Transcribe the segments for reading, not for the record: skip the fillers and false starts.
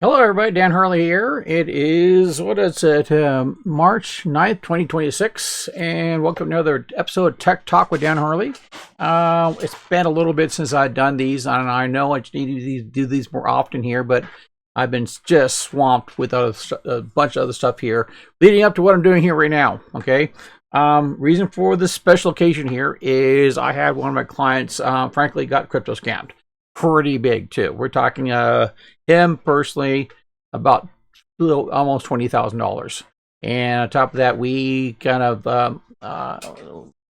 Hello, everybody. Dan Harley here. It is, what is it, March 9th, 2026, and welcome to another episode of Tech Talk with Dan Harley. It's been a little bit since I've done these, and I know I need to do these more often here, but I've been just swamped with a bunch of other stuff here, leading up to what I'm doing here right now, okay? Reason for this special occasion here is I had one of my clients, frankly, got crypto scammed. Pretty big, too. We're talking, him personally about almost $20,000, and on top of that, we kind of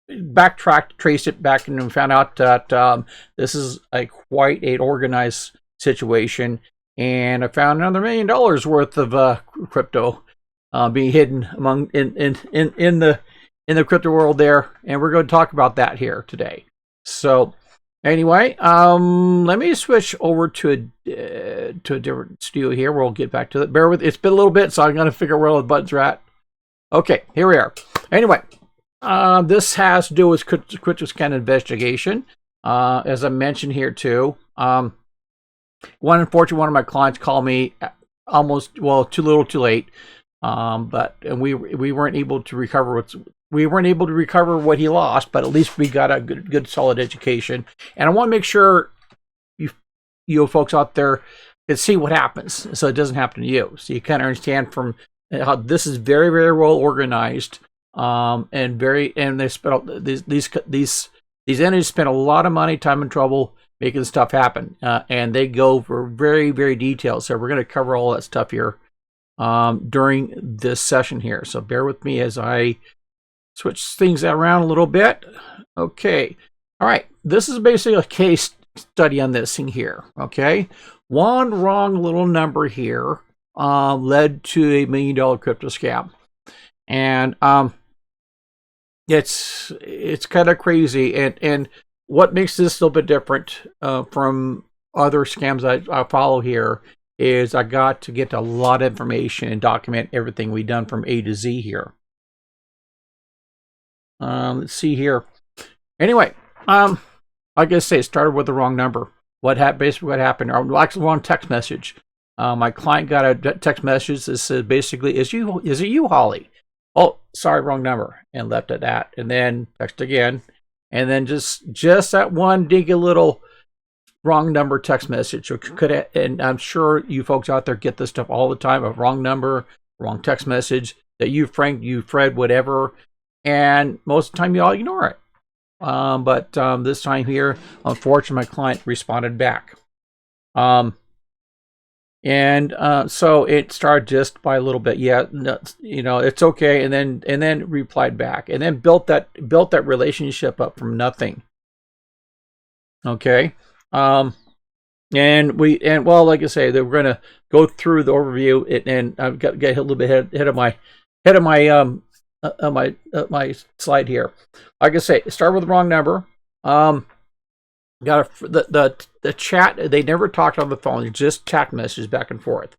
backtracked, traced it back, and found out that this is quite an organized situation. And I found another $1 million worth of crypto being hidden among in the crypto world there, and we're going to talk about that here today. So anyway, let me switch over to a different studio here. We'll get back to it. Bear with, it's been a little bit, so I'm going to figure out where all the buttons are at. Okay, here we are. Anyway, this has to do with crypto scan investigation. As I mentioned here too, unfortunately, one of my clients called me too little, too late. But we weren't able to recover what he lost, but at least we got a good solid education. And I want to make sure you folks out there can see what happens, so it doesn't happen to you. So you kind of understand from how this is very, very well organized, and they spent these entities spend a lot of money, time, and trouble making stuff happen, and they go for very, very detailed. So we're going to cover all that stuff here during this session here. So bear with me as I switch things around a little bit. Okay. All right. This is basically a case study on this thing here. Okay. One wrong little number here led to a $1 million crypto scam. And it's kind of crazy. And what makes this a little bit different from other scams I follow here is I got to get a lot of information and document everything we've done from A to Z here. Let's see here. Anyway, like I say, it started with the wrong number. Basically what happened? Actually, the wrong text message. My client got a text message that said basically, "Is it you, Holly?" Oh, sorry, wrong number, and left it at that. And then text again, and then just that one dinky little wrong number text message. And I'm sure you folks out there get this stuff all the time: a wrong number, wrong text message that you Fred, whatever. And most of the time, you all ignore it. But this time here, unfortunately, my client responded back. So it started just by a little bit. Yeah, no, it's okay. And then replied back, and then built that relationship up from nothing. Okay. Like I say, we're going to go through the overview, and I've got to get a little bit ahead of my slide here. Like I say, start with the wrong number. Got the chat. They never talked on the phone; just chat messages back and forth.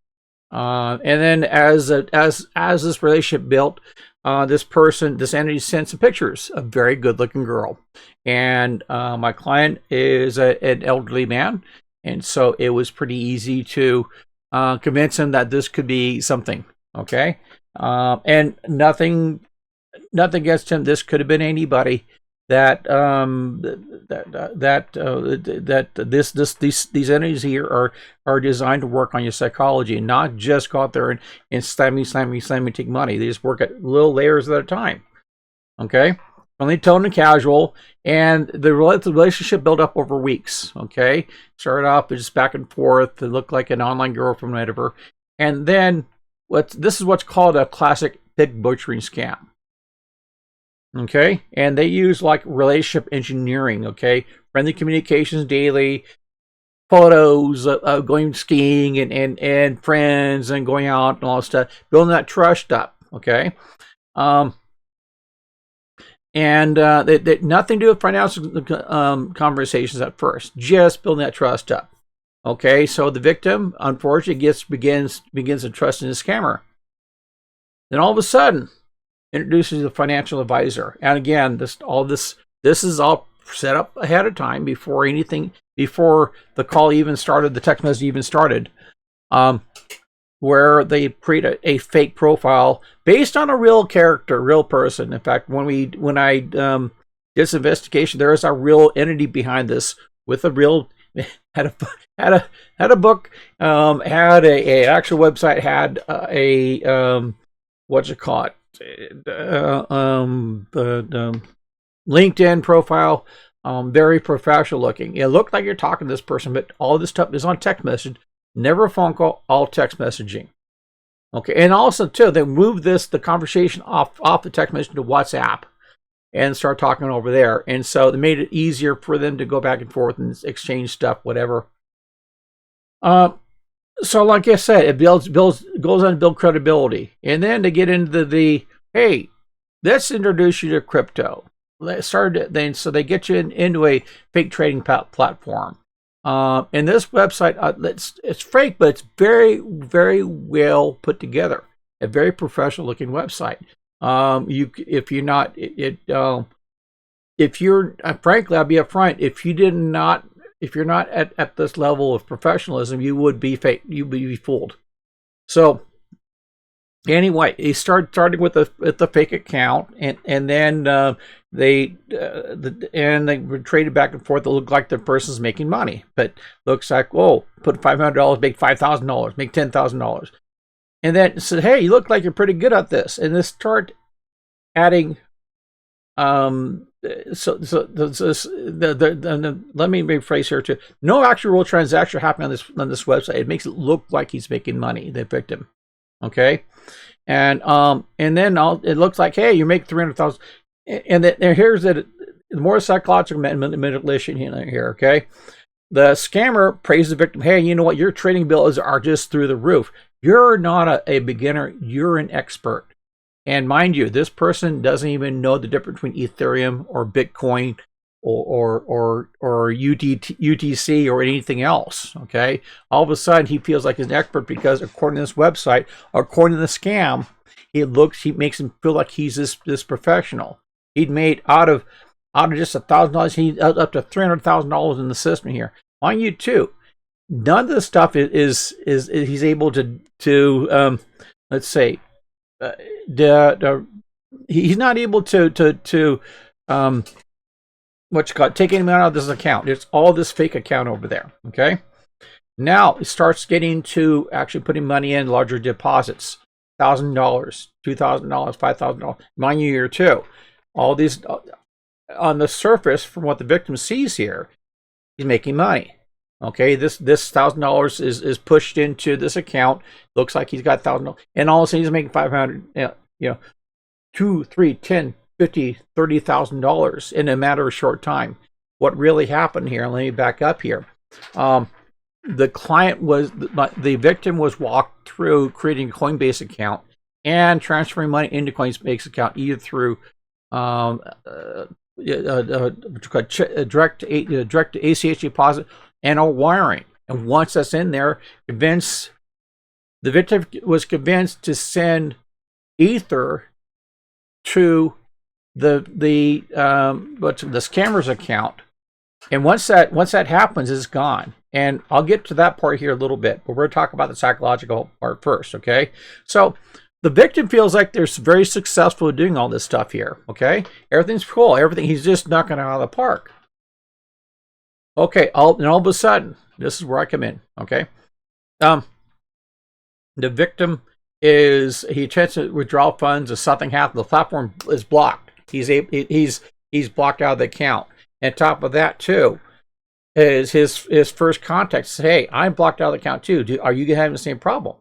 And then as this relationship built, this entity sent some pictures. A very good-looking girl, and my client is an elderly man, and so it was pretty easy to convince him that this could be something. Okay, and nothing against him. This could have been anybody that these entities here are designed to work on your psychology, and not just go out there and slammy, take money. They just work at little layers at a time. Okay, only tone and casual, and the relationship built up over weeks. Okay, started off just back and forth. It looked like an online girl from whatever, and then this is what's called a classic pig butchering scam. Okay, and they use like relationship engineering. Okay, friendly communications daily, photos of going skiing and friends and going out and all that stuff, building that trust up. Okay, and they nothing to do with financial conversations at first, just building that trust up. Okay, so the victim unfortunately begins to trust in the scammer. Then all of a sudden, introduces a financial advisor. And again, this is all set up ahead of time before the call even started, the text message even started. where they create a fake profile based on a real character, real person. In fact, when I did this investigation, there is a real entity behind this with a real had a book, had a actual website, had what's it called, the LinkedIn profile, very professional looking. It looked like you're talking to this person, but all this stuff is on text message, never a phone call, all text messaging. Okay, and also too, they moved the conversation off the text message to WhatsApp and start talking over there. And so they made it easier for them to go back and forth and exchange stuff, whatever. So like I said, it goes on to build credibility. And then to get into hey, let's introduce you to crypto. So they get you into a fake trading platform. And this website, it's fake, but it's very, very well put together. A very professional looking website. If you're not, frankly, I'll be upfront. If you're not at this level of professionalism, you would be fake. You would be fooled. So anyway, he starting with the fake account, and then they were traded back and forth. It looked like the person's making money, but looks like, put $500, make $5,000, make $10,000. And then said, hey, you look like you're pretty good at this. And they start adding, let me rephrase here too. No actual real transaction happening on this website. It makes it look like he's making money, the victim. Okay. And then it looks like, hey, you make 300,000. And then here's the more psychological manipulation here. Okay. The scammer praised the victim. Hey, you know what? Your trading bills are just through the roof. You're not a beginner. You're an expert. And mind you, this person doesn't even know the difference between Ethereum or Bitcoin or UTC or anything else. Okay. All of a sudden, he feels like he's an expert because, according to this website, according to the scam, he makes him feel like he's this professional. He'd made out of just $1,000, he up to $300,000 in the system here. On you too. None of this stuff is he's able to let's say he's not able to take any money out of this account. It's all this fake account over there. Okay. Now it starts getting to actually putting money in larger deposits. $1,000, $2,000, $5,000. Mind you, here too. All these on the surface, from what the victim sees here, he's making money. Okay, this $1,000 is pushed into this account. Looks like he's got $1,000, and all of a sudden he's making $500. $2, $3, $10, $50, $30,000 in a matter of short time. What really happened here? Let me back up here. The victim was walked through creating a Coinbase account and transferring money into Coinbase account either through direct ACH deposit and a wiring. And once that's in there, the victim was convinced to send Ether to the scammer's account. And once that happens, it's gone. And I'll get to that part here a little bit, but we're going to talk about the psychological part first. Okay, so the victim feels like they're very successful at doing all this stuff here. Okay, everything's cool. He's just knocking it out of the park. Okay, all of a sudden, this is where I come in. Okay, the victim he tries to withdraw funds, or something happens. The platform is blocked. He's blocked out of the account. And on top of that, too, is his first contact says, "Hey, I'm blocked out of the account too. Are you having the same problem?"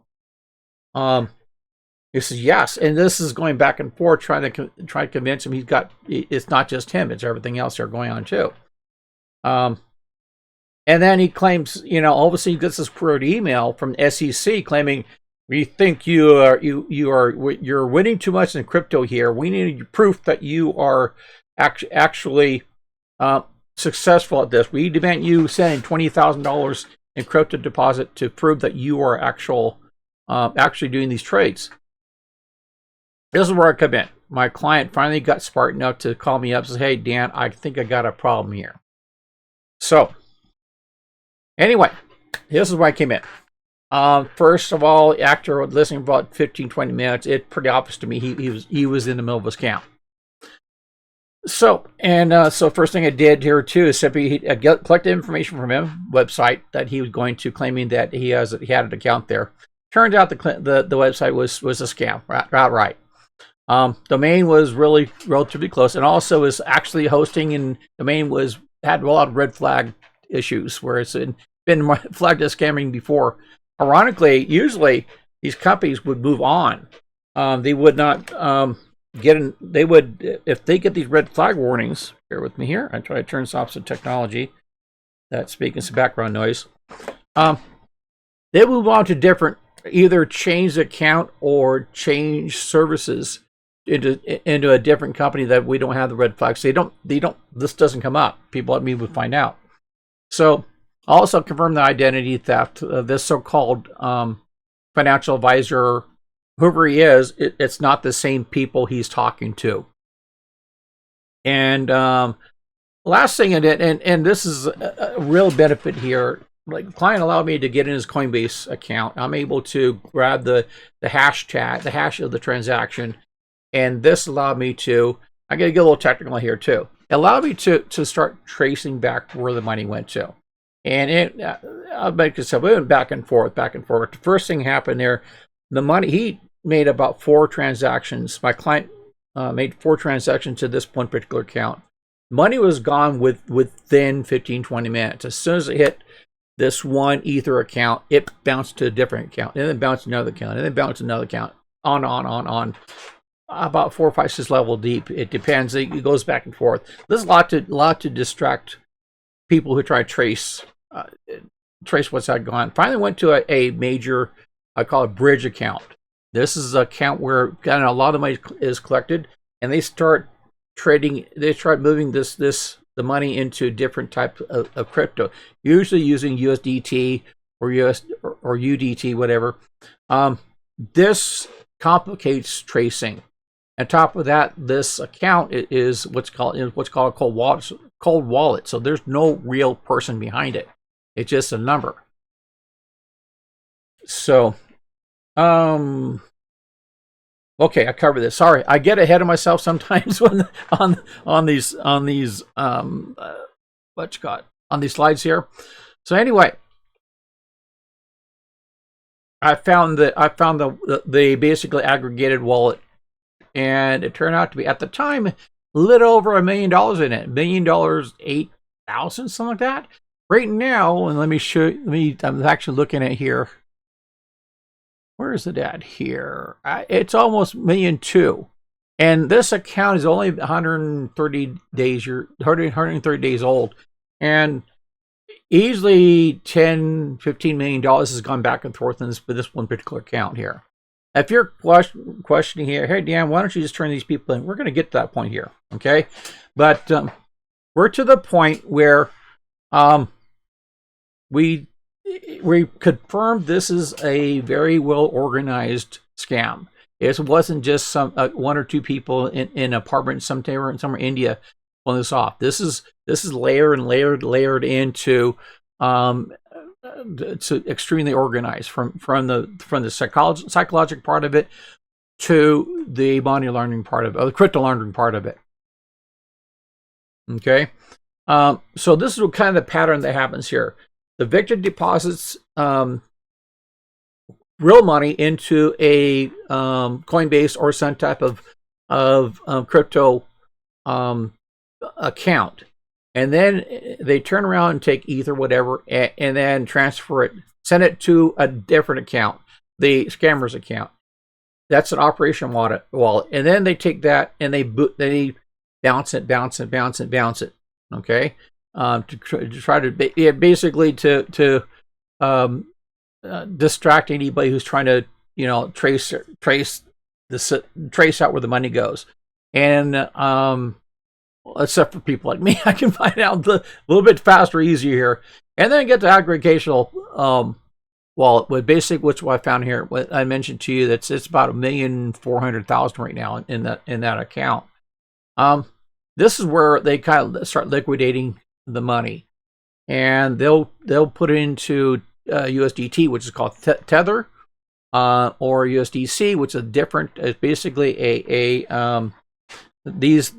He says yes, and this is going back and forth, trying to convince him it's not just him; it's everything else they're going on too. And then he claims, all of a sudden he gets this weird email from SEC claiming, "We think you're winning too much in crypto here. We need proof that you are actually successful at this. We demand you sending $20,000 in crypto deposit to prove that you are actually doing these trades." This is where I come in. My client finally got smart enough to call me up and say, "Hey, Dan, I think I got a problem here." So anyway, this is where I came in. First of all, after listening for about 15, 20 minutes, it's pretty obvious to me he was in the middle of a scam. So, so first thing I did here too is simply collected information from him, website that he was going to, claiming that he had an account there. Turned out the website was a scam, outright. Domain was really relatively close, and also was actually hosting, and domain had a lot of red flag issues where it's been flagged as scamming before. Ironically, usually these companies would move on. They would not they would, if they get these red flag warnings. Bear with me here. I try to turn this off some technology that's making some background noise. They move on to different, either change the account or change services into a different company that we don't have the red flags. This doesn't come up. People like me would find out. So also confirm the identity theft. This so-called financial advisor, whoever he is, it's not the same people he's talking to. And last thing I did, and this is a real benefit here. Like, the client allowed me to get in his Coinbase account. I'm able to grab the hash of the transaction, and this allowed me to. I got to get a little technical here too. It allowed me to start tracing back where the money went to, and I'll make this up. We went back and forth, back and forth. The first thing happened there, the money, he made about 4 transactions. My client made 4 transactions to this one particular account. Money was gone within 15, 20 minutes. As soon as it hit this one Ether account, it bounced to a different account, and then bounced to another account, and then bounced to another account, on. About 4, 5, 6 level deep. It depends. It goes back and forth. There's a lot to distract people who try to trace what's had gone. Finally went to a major, I call it bridge account. This is an account where a lot of money is collected, and they start trading. They start moving the money into different types of crypto, usually using USDT or UDT, whatever. This complicates tracing. On top of that, this account is what's called a cold wallet. So there's no real person behind it. It's just a number. So, okay, I covered this. Sorry, I get ahead of myself sometimes on these on these slides here. So anyway, I found the basically aggregated wallet, and it turned out to be, at the time, a little over $1 million in it. $1 million, 8,000, something like that. Right now, and let me show you. I'm actually looking at here. Where is it at here? It's almost $1.2 million, and this account is only 130 days. 130 days old, and easily $10-15 million has gone back and forth in this one particular account here. If you're questioning here, hey Dan, why don't you just turn these people in? We're going to get to that point here, okay? But we're to the point where we confirmed this is a very well organized scam. It wasn't just some 1 or 2 people in an apartment somewhere in India pulling this off. This is layered into it's extremely organized from the psychological part of it to the money laundering part of it, or the crypto laundering part of it. Okay, so this is kind of the pattern that happens here. The victim deposits real money into a Coinbase or some type of crypto account, and then they turn around and take Ether, whatever, and then transfer it, send it to a different account, the scammer's account. That's an operation wallet, and then they take that and they bounce it. Okay, to try to basically to distract anybody who's trying to trace out where the money goes, and except for people like me, I can find out a little bit faster, easier here, and then get the aggregational wallet with basic, which I found here. What I mentioned to you, it's about $1,400,000 right now in that account. This is where they kind of start liquidating the money, and they'll put it into USDT, which is called Tether, or USDC, which is different. It's basically these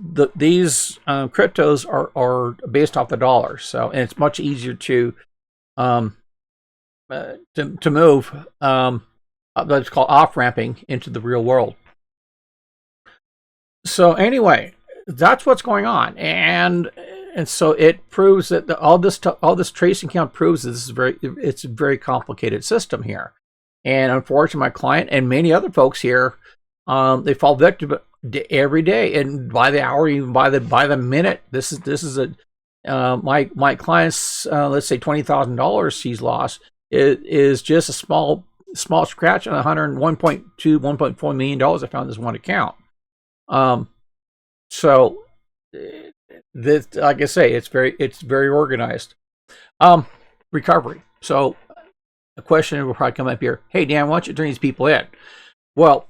cryptos are based off the dollar, so and it's much easier to move. That's called off ramping into the real world. So anyway, that's what's going on, and so it proves that all this tracing count proves that it's a very complicated system here. And unfortunately, my client and many other folks here, they fall victim every day, and by the hour, even by the minute. This is my client's let's say $20,000 he's lost is just a small scratch on $1.4 million I found this one account. So this, like I say, it's very organized. Recovery. So a question will probably come up here. Hey Dan, why don't you turn these people in? Well,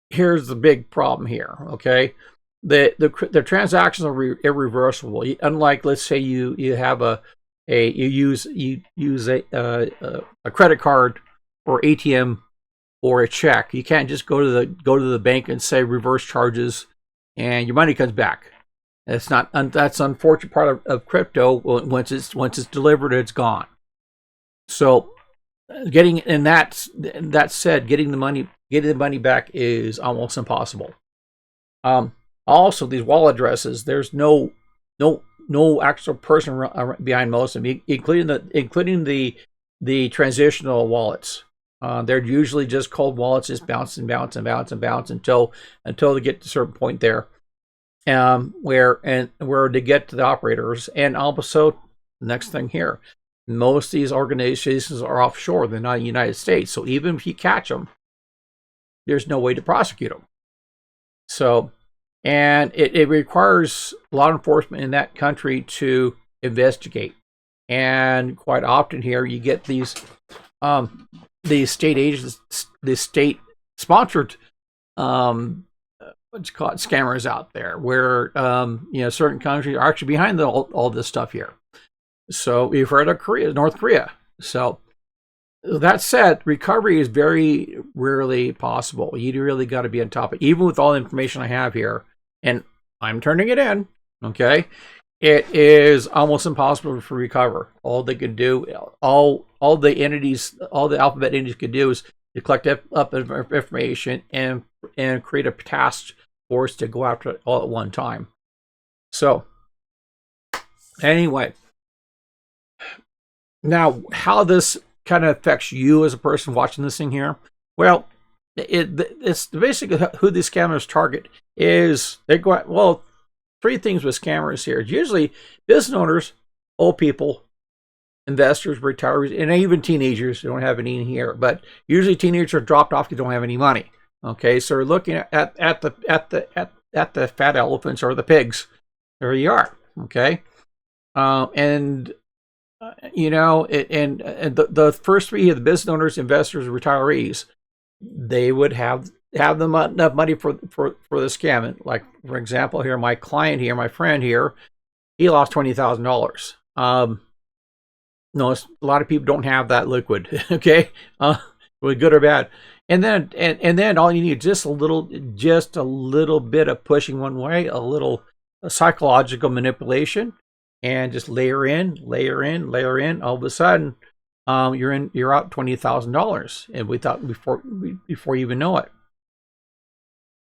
here's the big problem here. Okay, the transactions are irreversible. Unlike, let's say you use a credit card or ATM or a check. You can't just go to the bank and say reverse charges and your money comes back. That's the unfortunate part of crypto. Once it's delivered, it's gone. So getting the money back is almost impossible. Also, these wallet addresses, there's no actual person behind most of them, including the transitional wallets. They're usually just cold wallets, just bounce and bounce and bounce and bounce until they get to a certain point there, where they get to the operators. And also, next thing here, most of these organizations are offshore; they're not in the United States. So even if you catch them, there's no way to prosecute them. So, and it requires law enforcement in that country to investigate. And quite often here, you get these state agents, the state sponsored what's called scammers out there, where certain countries are actually behind all this stuff here. So we've heard of North Korea. So that said, recovery is very rarely possible. You really got to be on top of it. Even with all the information I have here, and I'm turning it in, okay, it is almost impossible to recover. All they can do, all the entities, all the alphabet entities can do is to collect up information and create a task force to go after it all at one time. So anyway, now how this kind of affects you as a person watching this thing here? Well, it's basically who these scammers target is they go out, well, three things with scammers here. It's usually business owners, old people, investors, retirees, and even teenagers. Don't have any in here, but usually teenagers are dropped off because they don't have any money. Okay, so we're looking at the fat elephants or the pigs. There you are. Okay, and the first three, the business owners, investors, retirees, they would have enough money for the scam. Like, for example, here, my client here, my friend here, he lost $20,000. No, a lot of people don't have that liquid. Okay, really good or bad. And then all you need is just a little bit of pushing one way, a little psychological manipulation, and just layer in. All of a sudden, you're out $20,000, and without before you even know it.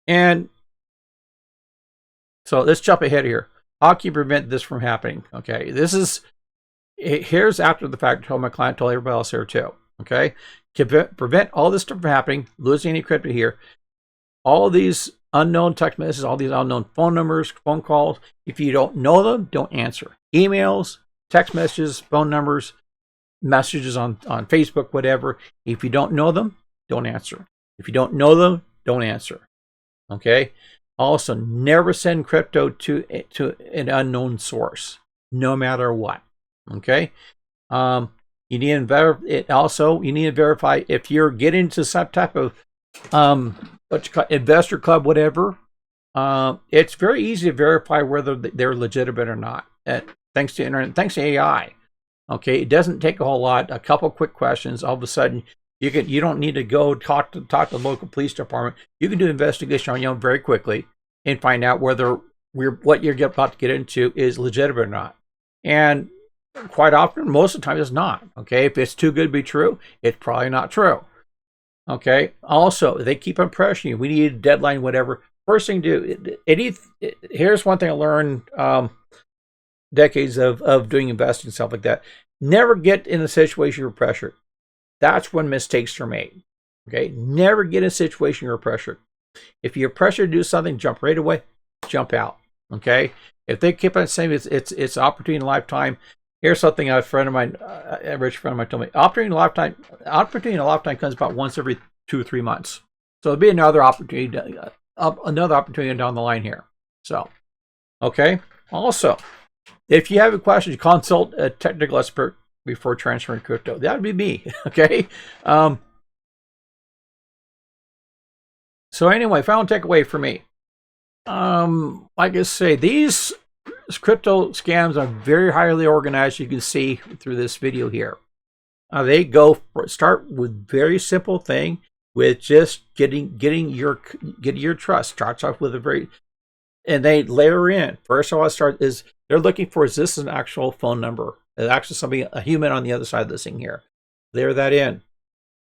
And so let's jump ahead here. How can you prevent this from happening? Okay, here's after the fact. I told my client, told everybody else here too. Okay, to prevent all this stuff from happening, losing any crypto here, all these unknown text messages, all these unknown phone numbers, phone calls. If you don't know them, don't answer. Emails, text messages, phone numbers, messages on Facebook, whatever. If you don't know them, don't answer. If you don't know them, don't answer. Okay. Also, never send crypto to an unknown source, no matter what. Okay. You need to verify if you're getting to some type of what you call investor club, whatever. It's very easy to verify whether they're legitimate or not. Thanks to internet, thanks to AI. Okay, it doesn't take a whole lot. A couple quick questions, all of a sudden you don't need to go talk to the local police department. You can do investigation on your own very quickly and find out whether what you're about to get into is legitimate or not. And quite often, most of the time, it's not. Okay, if it's too good to be true, it's probably not true. Okay. Also, they keep on pressuring you. We need a deadline, whatever. First thing to do. Here's one thing I learned. Decades of doing investing, stuff like that. Never get in a situation you're pressured. That's when mistakes are made. Okay, never get in a situation you're pressured. If you're pressured to do something, jump right away, jump out. Okay, if they keep on saying it's opportunity in a lifetime, here's something a friend of mine, a rich friend of mine, told me: opportunity in a lifetime comes about once every 2 or 3 months. So it'll be another opportunity down the line here. So, okay. Also, if you have a question, you consult a technical expert before transferring crypto. That would be me. Okay. So anyway, final takeaway for me. Like I say, these crypto scams are very highly organized. You can see through this video here. They start with very simple thing with just getting your trust. Starts off with and they layer in. First of all, they're looking for, is this an actual phone number? Is actually somebody, a human on the other side of this thing here. Layer that in.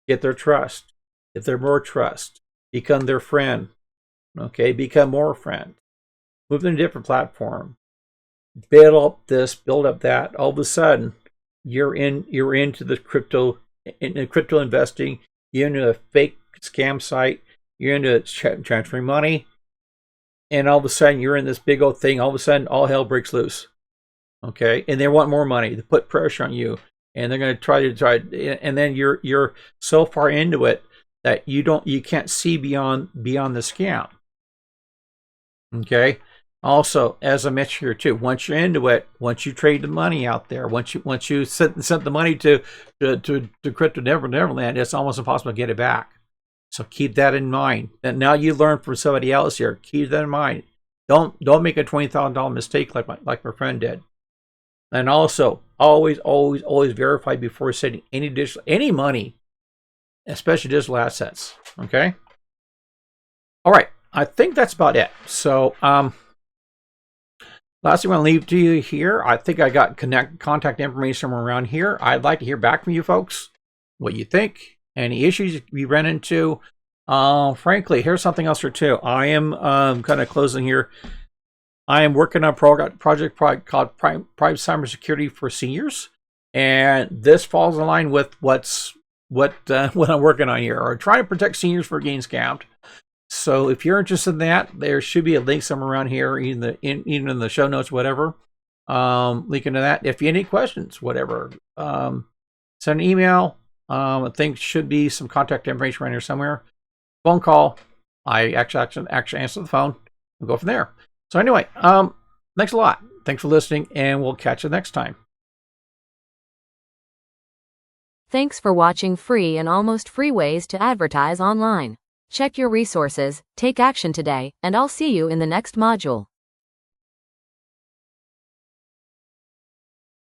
Get their trust. If they're more trust, become their friend. Okay, become more friend. Move them to a different platform. Build up this, build up that. All of a sudden, you're into the crypto investing. You're into a fake scam site. You're into transferring money. And all of a sudden, you're in this big old thing. All of a sudden, all hell breaks loose. Okay, and they want more money. They put pressure on you, and they're going to try, and then you're so far into it that you can't see beyond the scam. Okay. Also, as I mentioned here too, once you're into it, once you trade the money out there, once you sent the money to Crypto Neverland, it's almost impossible to get it back. So keep that in mind. And now you learn from somebody else here. Keep that in mind. Don't make a $20,000 mistake like my friend did. And also, always verify before sending any money, especially digital assets. Okay. All right. I think that's about it. So, last thing I want to leave to you here. I think I got contact information somewhere around here. I'd like to hear back from you folks. What you think? Any issues you ran into? Frankly, here's something else or two. I am kind of closing here. I am working on a project called Prime Cybersecurity for Seniors, and this falls in line with what I'm working on here, or trying to protect seniors from getting scammed. So if you're interested in that, there should be a link somewhere around here, even in the show notes, whatever. Link into that. If you have any questions, whatever, send an email. I think should be some contact information around here somewhere. Phone call. I actually answer the phone and go from there. So anyway, thanks a lot. Thanks for listening, and we'll catch you next time. Thanks for watching free and almost free ways to advertise online. Check your resources, take action today, and I'll see you in the next module.